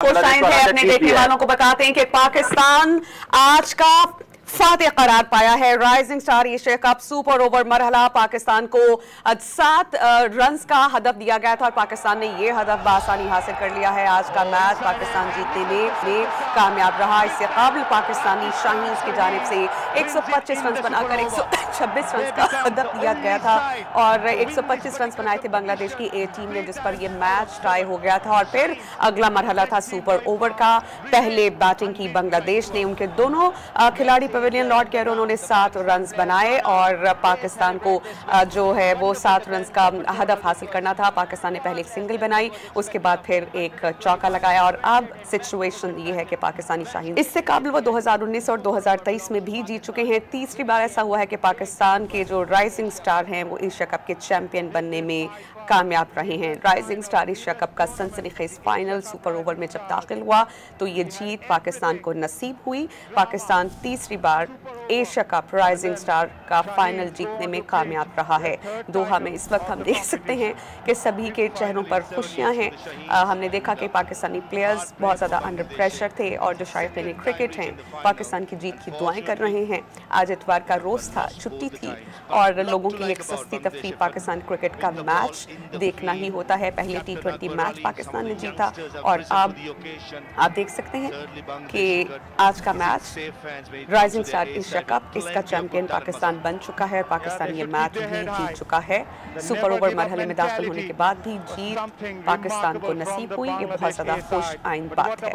Cosine है। अपने देखने वालों को बताते हैं कि पाकिस्तान आज का फातेह करार पाया है। Rising star Asia cup super over मरहला पाकिस्तान को 7 रन्स का हदफ दिया गया था और पाकिस्तान ने यह हदफ बासानी हासिल कर लिया है। आज का मैच पाकिस्तान जीतने में कामयाब रहा। इससे काबिल पाकिस्तानी शाहीन की जानिब से 125 रन बनाकर 126 रन का हदफ दिया गया था और 125 रन बनाए थे बांग्लादेश की ए टीम ने, जिस पर यह मैच टाई हो गया था। और फिर अगला मरहला था सुपर ओवर का। पहले बैटिंग की बांग्लादेश ने, उनके दोनों खिलाड़ी पवेलियन लौट के उन्होंने 7 रन बनाए और पाकिस्तान को जो है वो 7 रन का हदफ हासिल करना था। पाकिस्तान ने पहले एक सिंगल बनाई, उसके बाद फिर एक चौका लगाया और अब सिचुएशन ये है कि पाकिस्तानी शाहीन इससे काबिल वो 2019 और 2023 में भी जीत चुके हैं। तीसरी बार ऐसा हुआ है कि पाकिस्तान के जो राइजिंग स्टार हैं वो एशिया कप के चैंपियन बनने में कामयाब रहे हैं। राइजिंग स्टार एशिया कप का सनसनीखेज फाइनल सुपर ओवर में जब दाखिल हुआ तो ये जीत पाकिस्तान को नसीब हुई। पाकिस्तान तीसरी बार एशिया कप राइजिंग स्टार का फाइनल जीतने में कामयाब रहा है। दोहा में इस वक्त हम देख सकते हैं कि सभी के चेहरों पर खुशियां हैं। हमने देखा कि पाकिस्तानी प्लेयर्स बहुत ज़्यादा अंडर प्रेशर थे और जो शायकीन क्रिकेट हैं पाकिस्तान की जीत की दुआएं कर रहे हैं। आज इतवार का रोज़ था, छुट्टी थी और लोगों की एक सस्ती तफरीह पाकिस्तान क्रिकेट का मैच देखना ही होता है। पहले T20 मैच पाकिस्तान ने जीता और अब आप देख सकते हैं कि आज का match rising star Asia cup, इसका चैंपियन पाकिस्तान बन चुका है। पाकिस्तान ये मैच भी जीत चुका है। सुपर ओवर मरहले में दाखिल होने के बाद भी जीत पाकिस्तान को नसीब हुई। ये बहुत ज़्यादा खुश आइंद बात है।